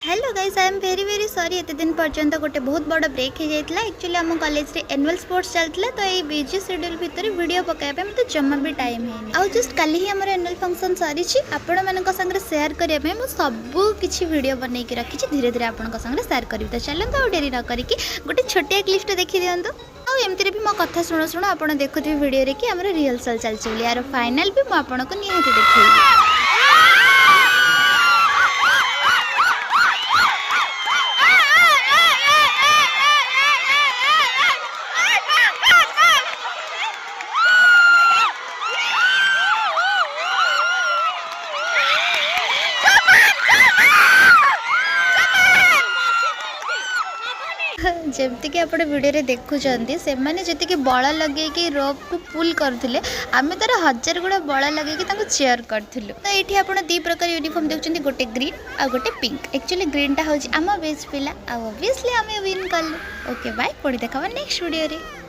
Hello guys, I am very sorry एते दिन पर्यंत गोटे बहुत बड़ ब्रेक हो जाता। एक्चुअली आम कॉलेज रे एनुअल स्पोर्ट्स चलता तो ये बिजी शेड्यूल भितर वीडियो पकाइबा मते जम्मा भी टाइम है आ जस्ट काली ही हमर एनुअल फंक्शन सरी छी आपण मानक संगे शेयर करिया पे मु सब किछि वीडियो बनै के रखी छी। धीरे धीरे आपण संगे शेयर करी तो चलंत आ डेरी न करी कि गोटे छोटिया क्लिप देखि दियंतो आ एमती भी मो कथा शुणु शुणु आपण देखुथि वीडियो रे कि हमर रिहर्सल चलछि बोली यार फाइनल भी मु आपण को निहाती देखि। जमती कि आप वीडियो देखुं से मैंने जी बल लगे रोप को पुल करुले आम तार हजार गुड़ा बल लगे चेयर करूँ। तो ये आप दी प्रकार यूनिफॉर्म देखते गोटे ग्रीन आ गोटे पिंक। एक्चुअली ग्रीन टा हूँ आम बेस्ट पिला, ऑब्वियसली आम विन कलु। ओके बाय, पुणी देखा नेक्स्ट वीडियो रे।